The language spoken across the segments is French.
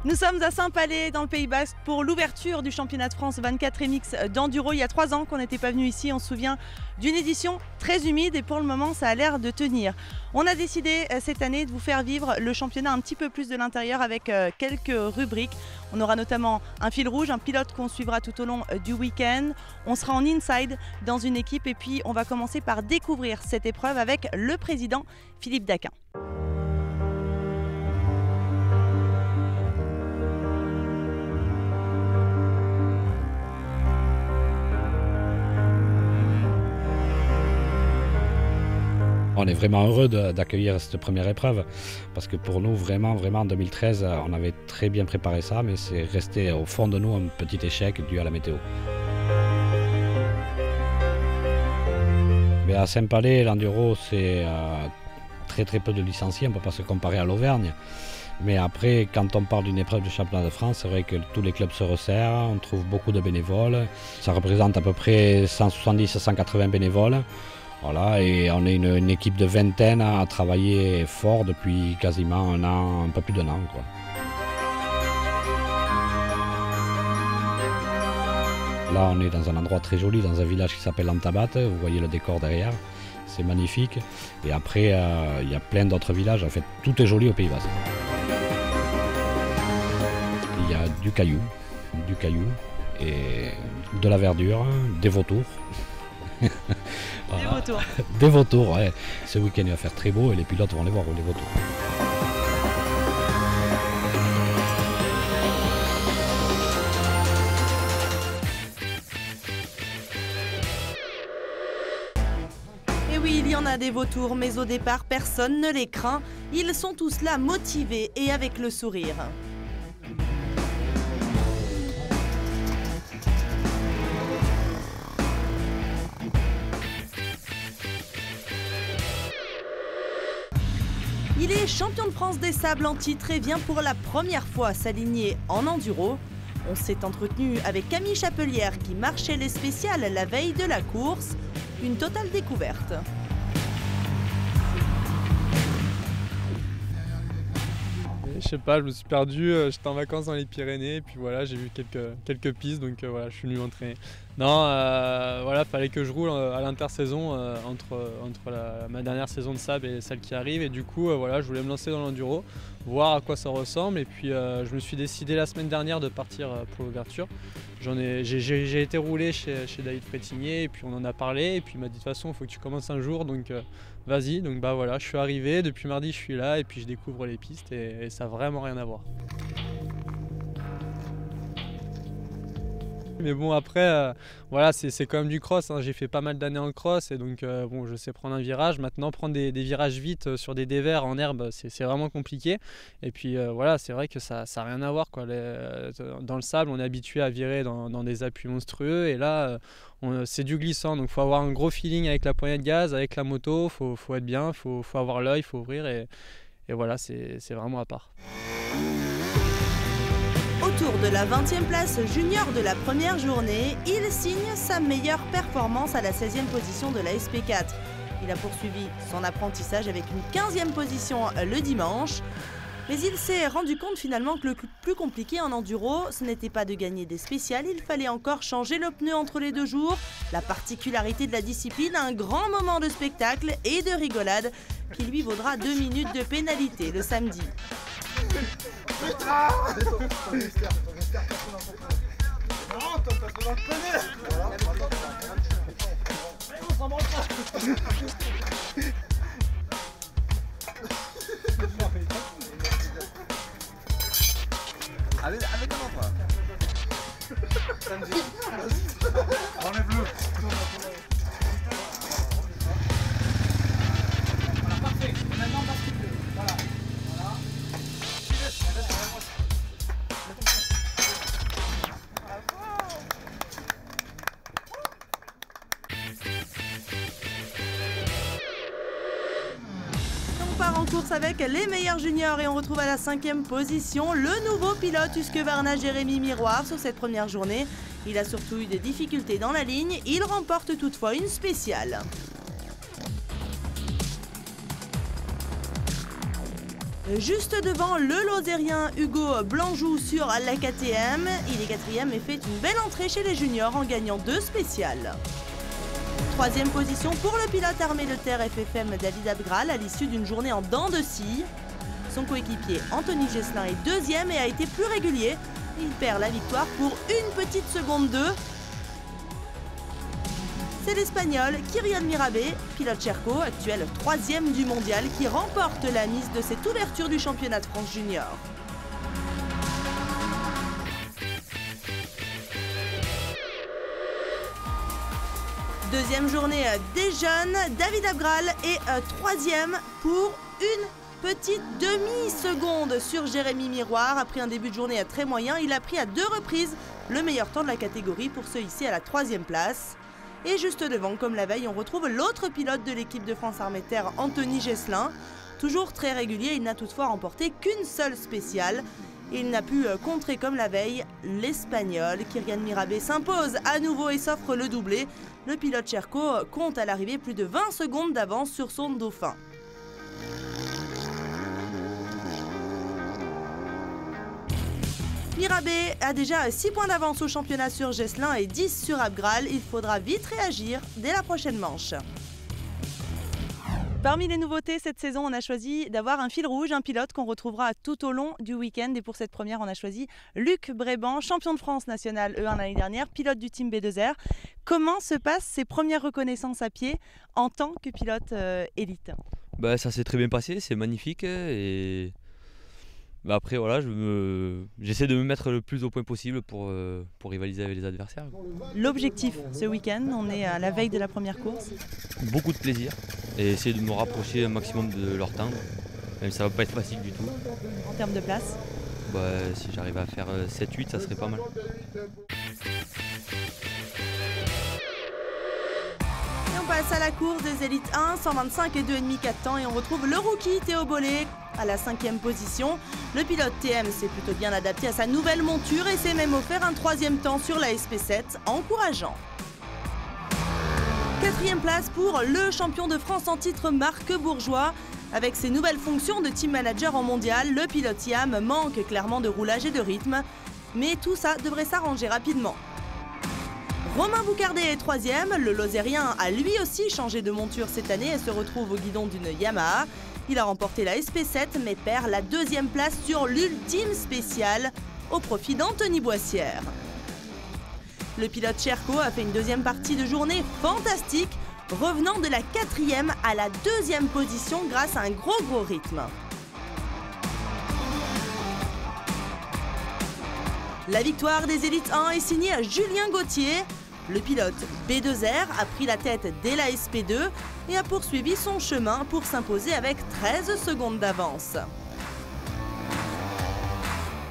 Nous sommes à Saint-Palais dans le Pays Basque pour l'ouverture du championnat de France 24 MX d'enduro. Il y a 3 ans qu'on n'était pas venu ici, on se souvient d'une édition très humide et pour le moment ça a l'air de tenir. On a décidé cette année de vous faire vivre le championnat un petit peu plus de l'intérieur avec quelques rubriques. On aura notamment un fil rouge, un pilote qu'on suivra tout au long du week-end. On sera en inside dans une équipe et puis on va commencer par découvrir cette épreuve avec le président Philippe Daquin. On est vraiment heureux d'accueillir cette première épreuve parce que pour nous, vraiment en 2013, on avait très bien préparé ça, mais c'est resté au fond de nous un petit échec dû à la météo. Mais à Saint-Palais, l'enduro, c'est très peu de licenciés, on ne peut pas se comparer à l'Auvergne. Mais après, quand on parle d'une épreuve du championnat de France, c'est vrai que tous les clubs se resserrent, on trouve beaucoup de bénévoles. Ça représente à peu près 170 à 180 bénévoles. Voilà, et on est une équipe de vingtaine à travailler fort depuis quasiment un an, un peu plus d'un an, quoi. Là, on est dans un endroit très joli, dans un village qui s'appelle Antabat. Vous voyez le décor derrière, c'est magnifique. Et après, il y a plein d'autres villages. En fait, tout est joli au Pays Basque. Il y a du caillou et de la verdure, des vautours. Voilà. Des vautours. Des vautours, ouais. Ce week-end il va faire très beau et les pilotes vont les voir, les vautours. Et oui, il y en a des vautours, mais au départ, personne ne les craint. Ils sont tous là motivés et avec le sourire. Il est champion de France des sables en titre et vient pour la première fois s'aligner en enduro. On s'est entretenu avec Camille Chapelière qui marchait les spéciales la veille de la course. Une totale découverte. Je sais pas, je me suis perdu, j'étais en vacances dans les Pyrénées et puis voilà, j'ai vu quelques pistes, donc voilà, je suis venu m'entraîner. Non, voilà, fallait que je roule à l'intersaison entre ma dernière saison de sable et celle qui arrive, et du coup voilà, je voulais me lancer dans l'enduro, voir à quoi ça ressemble, et puis je me suis décidé la semaine dernière de partir pour l'ouverture. J'ai été roulé chez David Frétigné et puis on en a parlé, et puis il m'a dit de toute façon il faut que tu commences un jour, donc vas-y. Donc bah voilà, je suis arrivé, depuis mardi je suis là et puis je découvre les pistes et ça n'a vraiment rien à voir. Mais bon après, voilà, c'est quand même du cross, hein. J'ai fait pas mal d'années en cross et donc bon, je sais prendre un virage. Maintenant prendre des virages vite sur des dévers en herbe, c'est vraiment compliqué. Et puis voilà, c'est vrai que ça n'a rien à voir, quoi. Dans le sable, on est habitué à virer dans des appuis monstrueux et là c'est du glissant, donc il faut avoir un gros feeling avec la poignée de gaz, avec la moto, faut être bien, faut avoir l'œil, il faut ouvrir et voilà, c'est vraiment à part. Autour de la 20e place junior de la première journée, il signe sa meilleure performance à la 16e position de la SP4. Il a poursuivi son apprentissage avec une 15e position le dimanche. Mais il s'est rendu compte finalement que le plus compliqué en enduro, ce n'était pas de gagner des spéciales, il fallait encore changer le pneu entre les 2 jours. La particularité de la discipline, un grand moment de spectacle et de rigolade qui lui vaudra 2 minutes de pénalité le samedi. Avec un autre. Samedi. Enlève-le. Voilà, parfait. Maintenant, on bascule. Voilà. Voilà. On part en course avec les meilleurs juniors et on retrouve à la 5e position le nouveau pilote Husqvarna Jérémy Miroir sur cette première journée. Il a surtout eu des difficultés dans la ligne, il remporte toutefois une spéciale. Juste devant le Lozérien Hugo Blanjou sur la KTM, il est 4e et fait une belle entrée chez les juniors en gagnant 2 spéciales. 3e position pour le pilote armé de terre FFM David Abgral à l'issue d'une journée en dents de scie. Son coéquipier Anthony Gesselin est 2e et a été plus régulier. Il perd la victoire pour une petite seconde 2. C'est l'Espagnol Kyrian Mirabé, pilote Cherco, actuel 3e du mondial, qui remporte la mise de cette ouverture du championnat de France junior. Deuxième journée des jeunes, David Abgral est 3e pour une petite demi-seconde sur Jérémy Miroir. Après un début de journée très moyen, il a pris à 2 reprises le meilleur temps de la catégorie pour se hisser à la 3e place. Et juste devant, comme la veille, on retrouve l'autre pilote de l'équipe de France Armée de Terre, Anthony Gesselin. Toujours très régulier, il n'a toutefois remporté qu'une seule spéciale. Il n'a pu contrer comme la veille l'Espagnol. Kyrian Mirabé s'impose à nouveau et s'offre le doublé. Le pilote Cherco compte à l'arrivée plus de 20 secondes d'avance sur son dauphin. Mirabé a déjà 6 points d'avance au championnat sur Gesselin et 10 sur Abgral. Il faudra vite réagir dès la prochaine manche. Parmi les nouveautés cette saison, on a choisi d'avoir un fil rouge, un pilote qu'on retrouvera tout au long du week-end. Et pour cette première, on a choisi Luc Bréban, champion de France national E1 l'année dernière, pilote du team B2R. Comment se passent ces premières reconnaissances à pied en tant que pilote élite? Ça s'est très bien passé, c'est magnifique. Et après, voilà, j'essaie de me mettre le plus au point possible pour rivaliser avec les adversaires. L'objectif ce week-end, on est à la veille de la première course. Beaucoup de plaisir et essayer de me rapprocher un maximum de leur temps, même si ça va pas être facile du tout. En termes de place, si j'arrive à faire 7-8, ça serait pas mal. Et on passe à la course des élites 1, 125 et 2,5 4 temps, et on retrouve le rookie Théo Bollé à la 5e position. Le pilote TM s'est plutôt bien adapté à sa nouvelle monture et s'est même offert un 3e temps sur la SP7, encourageant. 4e place pour le champion de France en titre Marc Bourgeois. Avec ses nouvelles fonctions de team manager en mondial, le pilote IAM manque clairement de roulage et de rythme. Mais tout ça devrait s'arranger rapidement. Romain Boucardet est 3e. Le Lozérien a lui aussi changé de monture cette année et se retrouve au guidon d'une Yamaha. Il a remporté la SP7 mais perd la 2e place sur l'ultime spéciale au profit d'Anthony Boissière. Le pilote Cherco a fait une 2e partie de journée fantastique, revenant de la 4e à la 2e position grâce à un gros rythme. La victoire des élites 1 est signée à Julien Gauthier. Le pilote B2R a pris la tête dès la SP2 et a poursuivi son chemin pour s'imposer avec 13 secondes d'avance.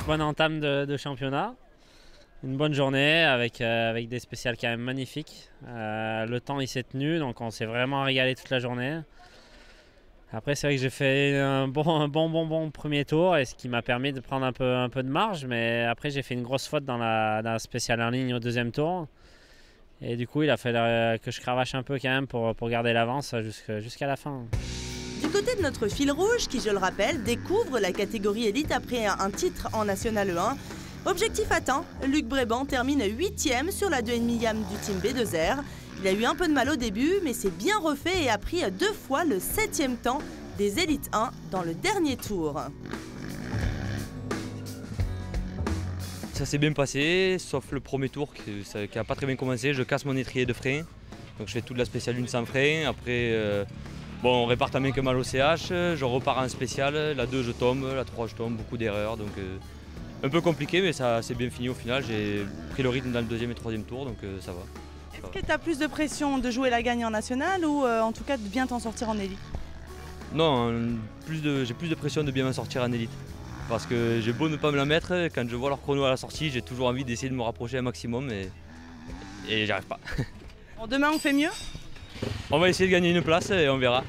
Bonne entame de championnat. Une bonne journée avec des spéciales quand même magnifiques. Le temps il s'est tenu, donc on s'est vraiment régalé toute la journée. Après c'est vrai que j'ai fait un bon premier tour, et ce qui m'a permis de prendre un peu de marge, mais après j'ai fait une grosse faute dans la spéciale en ligne au 2e tour. Et du coup il a fallu que je cravache un peu quand même pour garder l'avance jusqu'à la fin. Du côté de notre fil rouge, qui je le rappelle, découvre la catégorie élite après un titre en National E1, objectif atteint, Luc Bréban termine 8e sur la 2,5 YAM du team B2R. Il a eu un peu de mal au début, mais s'est bien refait et a pris 2 fois le 7e temps des élites 1 dans le dernier tour. Ça s'est bien passé, sauf le premier tour qui n'a pas très bien commencé. Je casse mon étrier de frein, donc je fais toute la spéciale 1 sans frein. Après, on répare ta main que mal au CH, je repars en spéciale. La 2 je tombe, la 3 je tombe, beaucoup d'erreurs. Donc un peu compliqué, mais ça s'est bien fini au final. J'ai pris le rythme dans le 2e et 3e tour, donc ça va. Est-ce que tu as plus de pression de jouer la gagne en national ou en tout cas de bien t'en sortir en élite? Non, j'ai plus de pression de bien m'en sortir en élite. Parce que j'ai beau ne pas me la mettre, quand je vois leur chrono à la sortie, j'ai toujours envie d'essayer de me rapprocher un maximum et j'y arrive pas. Bon, demain on fait mieux? On va essayer de gagner une place et on verra.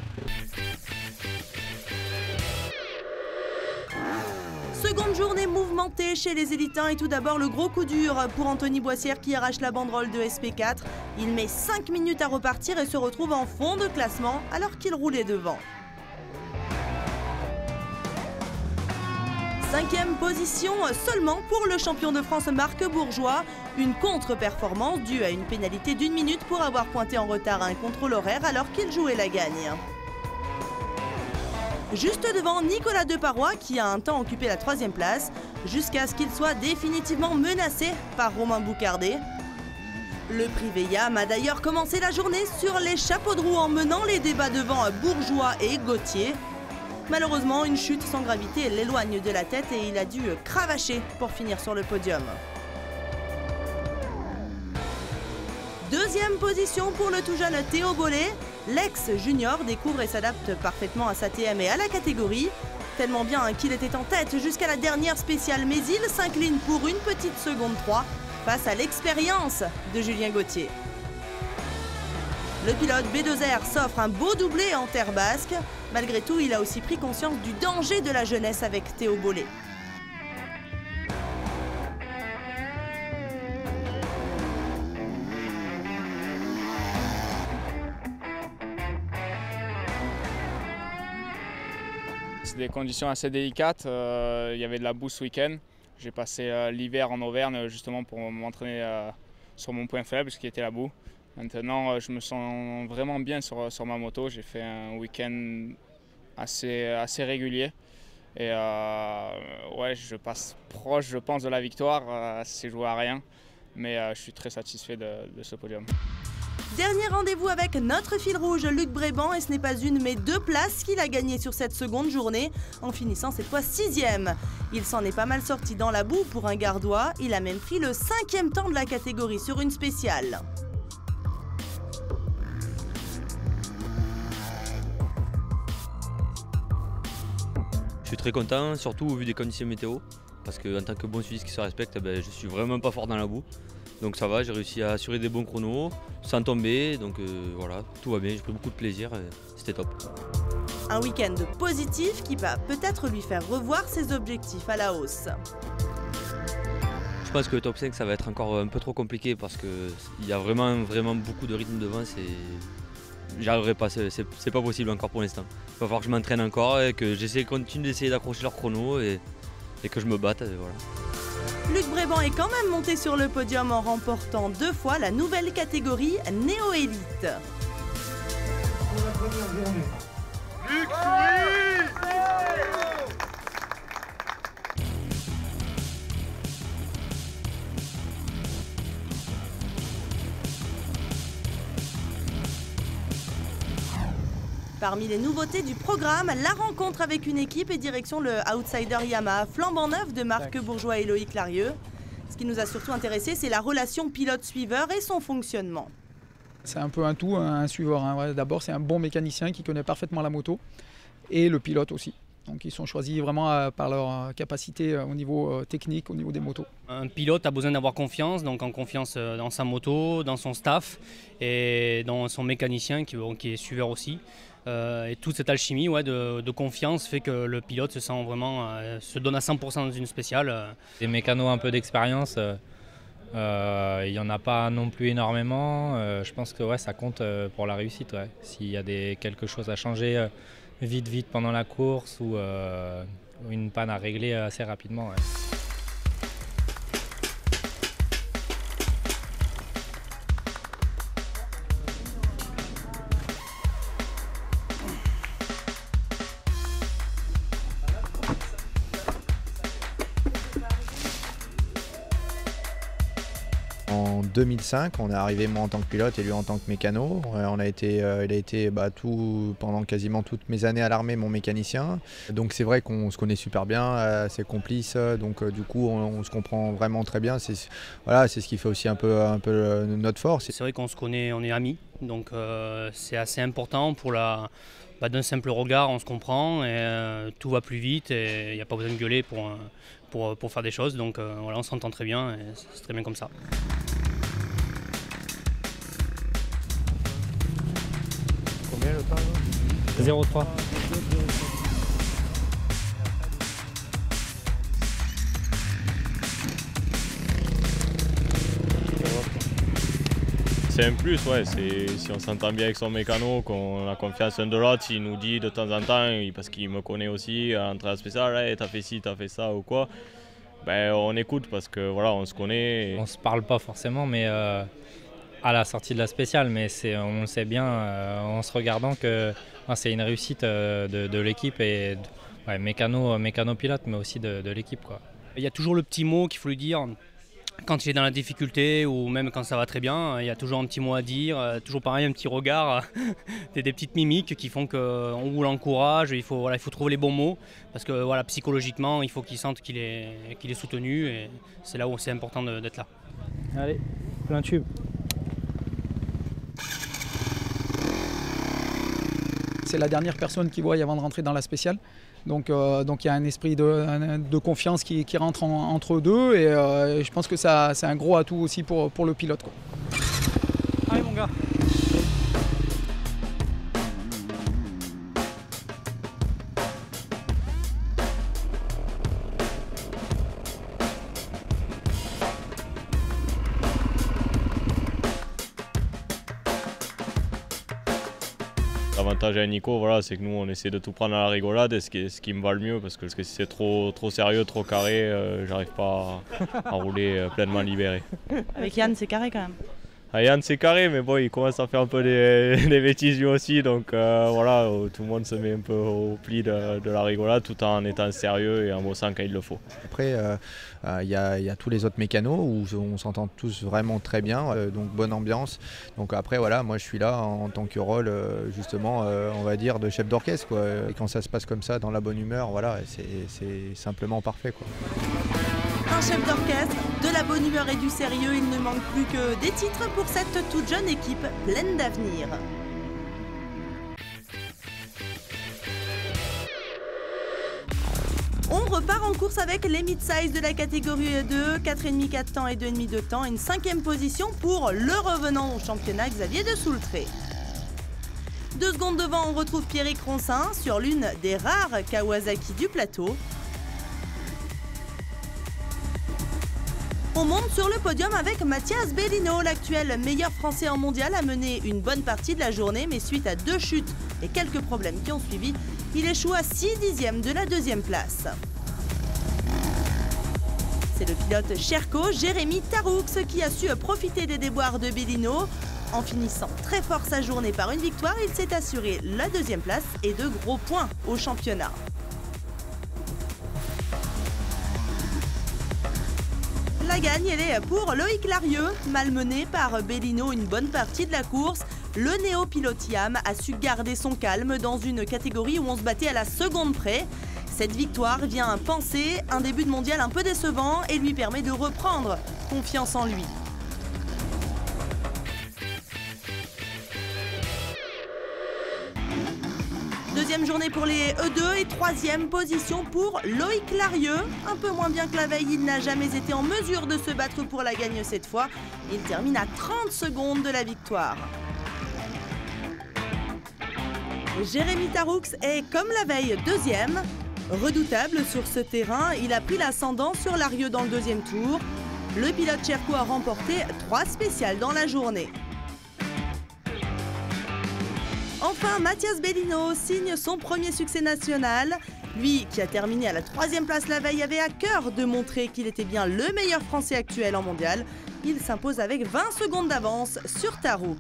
Seconde journée mouvementée chez les élites 1 et tout d'abord le gros coup dur pour Anthony Boissière qui arrache la banderole de SP4. Il met 5 minutes à repartir et se retrouve en fond de classement alors qu'il roulait devant. 5e position seulement pour le champion de France Marc Bourgeois. Une contre-performance due à une pénalité d'1 minute pour avoir pointé en retard un contrôle horaire alors qu'il jouait la gagne. Juste devant Nicolas Deparois qui a un temps occupé la 3e place jusqu'à ce qu'il soit définitivement menacé par Romain Boucardet. Le privé Yam a d'ailleurs commencé la journée sur les chapeaux de roue en menant les débats devant Bourgeois et Gauthier. Malheureusement, une chute sans gravité l'éloigne de la tête et il a dû cravacher pour finir sur le podium. 2e position pour le tout jeune Théo Bollé. L'ex-junior découvre et s'adapte parfaitement à sa TM et à la catégorie. Tellement bien qu'il était en tête jusqu'à la dernière spéciale, mais il s'incline pour une petite seconde 3 face à l'expérience de Julien Gauthier. Le pilote B2R s'offre un beau doublé en terre basque. Malgré tout, il a aussi pris conscience du danger de la jeunesse avec Théo Bollé. C'est des conditions assez délicates. Il y avait de la boue ce week-end. J'ai passé l'hiver en Auvergne justement pour m'entraîner sur mon point faible, ce qui était la boue. Maintenant, je me sens vraiment bien sur ma moto. J'ai fait un week-end assez régulier. Et ouais, je passe proche, je pense, de la victoire. C'est joué à rien. Mais je suis très satisfait de ce podium. Dernier rendez-vous avec notre fil rouge, Luc Bréban, et ce n'est pas une mais 2 places qu'il a gagnées sur cette seconde journée, en finissant cette fois 6e. Il s'en est pas mal sorti dans la boue pour un Gardois, il a même pris le 5e temps de la catégorie sur une spéciale. Je suis très content, surtout au vu des conditions météo, parce qu'en tant que bon Suisse qui se respecte, je suis vraiment pas fort dans la boue. Donc ça va, j'ai réussi à assurer des bons chronos, sans tomber, donc voilà, tout va bien, j'ai pris beaucoup de plaisir, c'était top. Un week-end positif qui va peut-être lui faire revoir ses objectifs à la hausse. Je pense que le top 5 ça va être encore un peu trop compliqué parce qu'il y a vraiment beaucoup de rythme devant, j'y arriverai pas, c'est pas possible encore pour l'instant. Il va falloir que je m'entraîne encore et que continue d'essayer d'accrocher leur chrono et que je me batte, voilà. Luc Bréban est quand même monté sur le podium en remportant 2 fois la nouvelle catégorie Néo-Élite. Luc, souris! Parmi les nouveautés du programme, la rencontre avec une équipe et direction le Outsider Yamaha flambant neuf de Marc Bourgeois et Loïc Larieux. Ce qui nous a surtout intéressé, c'est la relation pilote-suiveur et son fonctionnement. C'est un peu un tout, un suiveur. Hein. Ouais, d'abord, c'est un bon mécanicien qui connaît parfaitement la moto et le pilote aussi. Donc ils sont choisis vraiment par leur capacité au niveau technique, au niveau des motos. Un pilote a besoin d'avoir confiance, donc en confiance dans sa moto, dans son staff et dans son mécanicien qui est suiveur aussi. Et toute cette alchimie de confiance fait que le pilote se sent vraiment, se donne à 100% dans une spéciale. Des mécanos un peu d'expérience, il n'y en a pas non plus énormément. Je pense que ça compte pour la réussite. Ouais. S'il y a quelque chose à changer vite pendant la course ou une panne à régler assez rapidement. Ouais. En 2005, on est arrivé moi en tant que pilote et lui en tant que mécano. Il a été pendant quasiment toutes mes années à l'armée mon mécanicien. Donc c'est vrai qu'on se connaît super bien, c'est complice. Donc du coup on se comprend vraiment très bien. C'est ce qui fait aussi un peu notre force. C'est vrai qu'on se connaît, on est amis. Donc c'est assez important pour d'un simple regard, on se comprend et tout va plus vite et il n'y a pas besoin de gueuler pour faire des choses. Donc voilà, on s'entend très bien et c'est très bien comme ça. Combien le temps 0,3. C'est un plus, ouais. Si on s'entend bien avec son mécano, qu'on a confiance l'un de l'autre, s'il nous dit de temps en temps, parce qu'il me connaît aussi, entre la spéciale, hey, t'as fait ci, t'as fait ça ou quoi, ben, on écoute parce que voilà, on se connaît. On se parle pas forcément, mais à la sortie de la spéciale, mais on le sait bien en se regardant que c'est une réussite de l'équipe et ouais, mécano pilote, mais aussi de l'équipe, quoi. Il y a toujours le petit mot qu'il faut lui dire quand il est dans la difficulté ou même quand ça va très bien. Il y a toujours un petit mot à dire, toujours pareil, un petit regard, des petites mimiques qui font qu'on l'encourage. Il faut trouver les bons mots parce que voilà, psychologiquement, il faut qu'il sente qu'il est soutenu et c'est là où c'est important d'être là. Allez, plein tube. C'est la dernière personne qui voit avant de rentrer dans la spéciale. Donc il y a un esprit de confiance qui rentre entre eux deux et je pense que c'est un gros atout aussi pour le pilote, quoi. Allez mon gars. L'avantage à Nico, voilà, c'est que nous on essaie de tout prendre à la rigolade et ce qui me va le mieux parce que si c'est trop sérieux, trop carré, j'arrive pas à rouler pleinement libéré. Avec Yann, c'est carré quand même. Yann c'est carré, mais bon, il commence à faire un peu des bêtises lui aussi, donc voilà, tout le monde se met un peu au pli de la rigolade tout en étant sérieux et en bossant quand il le faut. Après, il y a tous les autres mécanos où on s'entend tous vraiment très bien, donc bonne ambiance. Donc après, voilà, moi je suis là en tant que rôle, justement, on va dire, de chef d'orchestre, quoi. Et quand ça se passe comme ça, dans la bonne humeur, voilà, c'est simplement parfait, quoi. Un chef d'orchestre, de la bonne humeur et du sérieux, il ne manque plus que des titres pour cette toute jeune équipe pleine d'avenir. On repart en course avec les mid-size de la catégorie 2, 4,5, 4 temps et 2,5 de temps, une 5e position pour le revenant au championnat Xavier de Soultré. 2 secondes devant, on retrouve Pierrick Roncin sur l'une des rares Kawasaki du plateau. On monte sur le podium avec Mathias Bellino, l'actuel meilleur français en mondial, a mené une bonne partie de la journée, mais suite à 2 chutes et quelques problèmes qui ont suivi, il échoue à 6 dixièmes de la 2e place. C'est le pilote Sherco, Jérémy Taroux, qui a su profiter des déboires de Bellino. En finissant très fort sa journée par une victoire, il s'est assuré la 2e place et de gros points au championnat. La gagne, elle est pour Loïc Larieux, malmené par Bellino une bonne partie de la course. Le néo-pilote Yam a su garder son calme dans une catégorie où on se battait à la seconde près. Cette victoire vient penser un début de mondial un peu décevant et lui permet de reprendre confiance en lui. Deuxième journée pour les E2 et 3e position pour Loïc Larieux. Un peu moins bien que la veille, il n'a jamais été en mesure de se battre pour la gagne cette fois. Il termine à 30 secondes de la victoire. Jérémy Taroux est, comme la veille, 2e. Redoutable sur ce terrain, il a pris l'ascendant sur Larieux dans le 2e tour. Le pilote Sherco a remporté 3 spéciales dans la journée. Enfin, Mathias Bellino signe son premier succès national. Lui, qui a terminé à la 3e place la veille, avait à cœur de montrer qu'il était bien le meilleur français actuel en mondial. Il s'impose avec 20 secondes d'avance sur Taroux.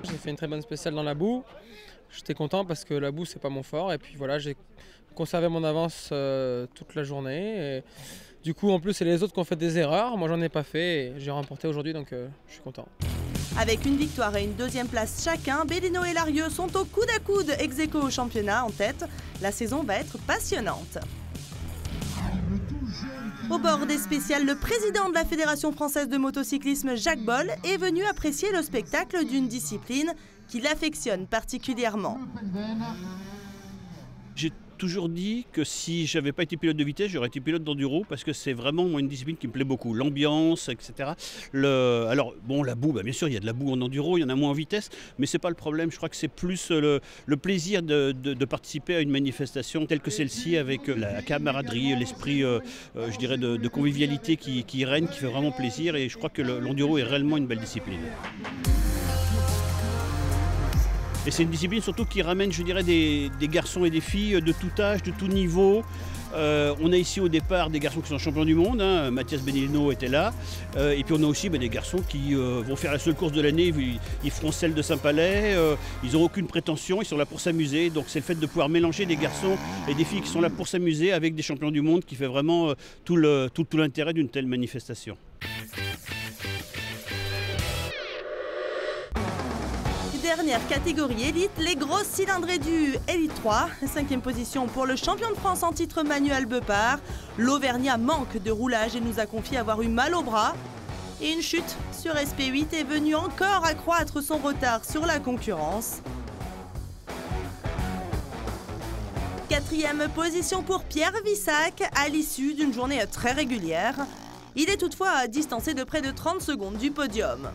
J'ai fait une très bonne spéciale dans la boue. J'étais content parce que la boue, c'est pas mon fort. Et puis voilà, j'ai conservé mon avance toute la journée. Et du coup, en plus, c'est les autres qui ont fait des erreurs. Moi, j'en ai pas fait et j'ai remporté aujourd'hui, donc je suis content. Avec une victoire et une 2e place chacun, Bellino et Larieux sont au coude à coude ex-aequo au championnat en tête. La saison va être passionnante. Au bord des spéciales, le président de la Fédération française de motocyclisme, Jacques Boll, est venu apprécier le spectacle d'une discipline qu'il affectionne particulièrement. J'ai toujours dit que si j'avais pas été pilote de vitesse, j'aurais été pilote d'enduro parce que c'est vraiment moi, une discipline qui me plaît beaucoup. L'ambiance, etc. Alors, bon, la boue, bien sûr, il y a de la boue en enduro, il y en a moins en vitesse, mais c'est pas le problème. Je crois que c'est plus le plaisir de participer à une manifestation telle que celle-ci avec la camaraderie, l'esprit, je dirais, de convivialité qui règne, qui fait vraiment plaisir. Et je crois que l'enduro est réellement une belle discipline. Et c'est une discipline surtout qui ramène, je dirais, des garçons et des filles de tout âge, de tout niveau. On a ici au départ des garçons qui sont champions du monde, hein. Mathias Benelino était là. Et puis on a aussi des garçons qui vont faire la seule course de l'année, ils feront celle de Saint-Palais, ils n'ont aucune prétention, ils sont là pour s'amuser. Donc c'est le fait de pouvoir mélanger des garçons et des filles qui sont là pour s'amuser avec des champions du monde qui fait vraiment tout l'intérêt d'une telle manifestation. Dernière catégorie élite, les grosses cylindrées du Élite 3. 5e position pour le champion de France en titre Manuel Beupart. L'Auvergnat manque de roulage et nous a confié avoir eu mal au bras. Et une chute sur SP8 est venue encore accroître son retard sur la concurrence. 4e position pour Pierre Vissac à l'issue d'une journée très régulière. Il est toutefois distancé de près de 30 secondes du podium.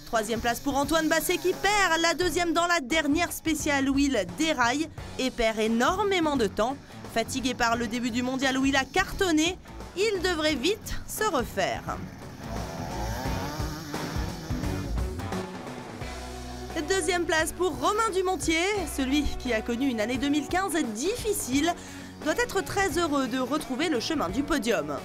3e place pour Antoine Basset qui perd la 2e dans la dernière spéciale où il déraille et perd énormément de temps. Fatigué par le début du mondial où il a cartonné, il devrait vite se refaire. 2e place pour Romain Dumontier, celui qui a connu une année 2015 difficile, doit être très heureux de retrouver le chemin du podium.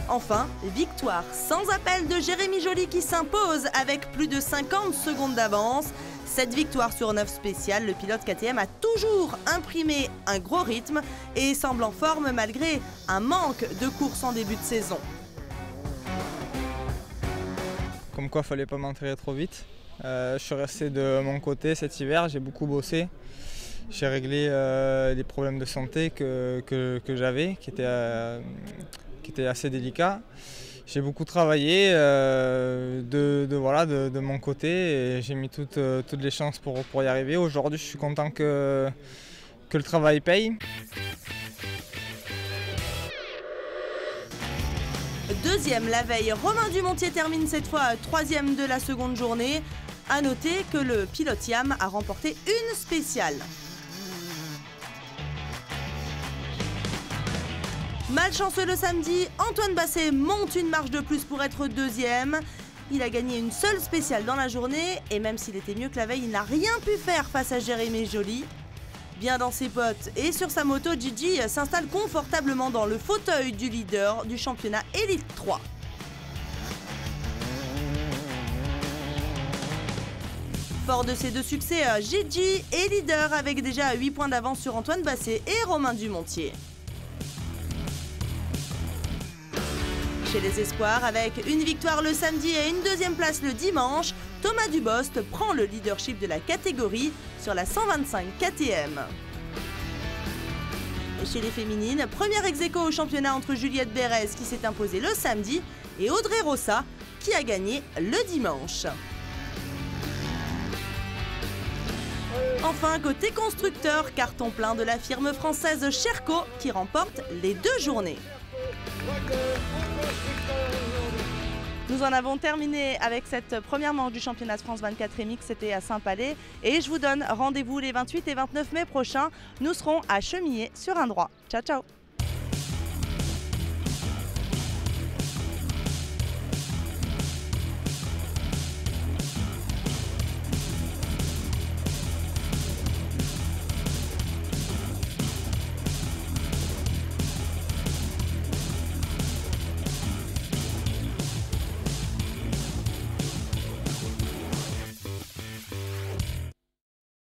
Enfin, victoire sans appel de Jérémy Joly qui s'impose avec plus de 50 secondes d'avance. Cette victoire sur 9 spéciales, le pilote KTM a toujours imprimé un gros rythme et semble en forme malgré un manque de course en début de saison. Comme quoi, fallait pas m'entraîner trop vite. Je suis resté de mon côté cet hiver, j'ai beaucoup bossé. J'ai réglé les problèmes de santé que j'avais, qui étaient assez délicats. J'ai beaucoup travaillé de mon côté et j'ai mis toutes les chances pour y arriver. Aujourd'hui, je suis content que le travail paye. 2e la veille, Romain Dumontier termine cette fois 3e de la seconde journée. A noter que le pilote YAM a remporté une spéciale. Malchanceux le samedi, Antoine Basset monte une marche de plus pour être 2e. Il a gagné une seule spéciale dans la journée et même s'il était mieux que la veille, il n'a rien pu faire face à Jérémy Joly. Bien dans ses bottes et sur sa moto, Gigi s'installe confortablement dans le fauteuil du leader du championnat Élite 3. Fort de ces deux succès, Gigi est leader avec déjà 8 points d'avance sur Antoine Basset et Romain Dumontier. Chez les espoirs, avec une victoire le samedi et une 2e place le dimanche, Thomas Dubost prend le leadership de la catégorie sur la 125 KTM. Et chez les féminines, première ex-aequo au championnat entre Juliette Bérez qui s'est imposée le samedi et Audrey Rossa qui a gagné le dimanche. Enfin, côté constructeur, carton plein de la firme française Sherco qui remporte les 2 journées. Nous en avons terminé avec cette première manche du championnat de France 24 MX, c'était à Saint-Palais. Et je vous donne rendez-vous les 28 et 29 mai prochains. Nous serons à Chemillé sur un droit. Ciao, ciao!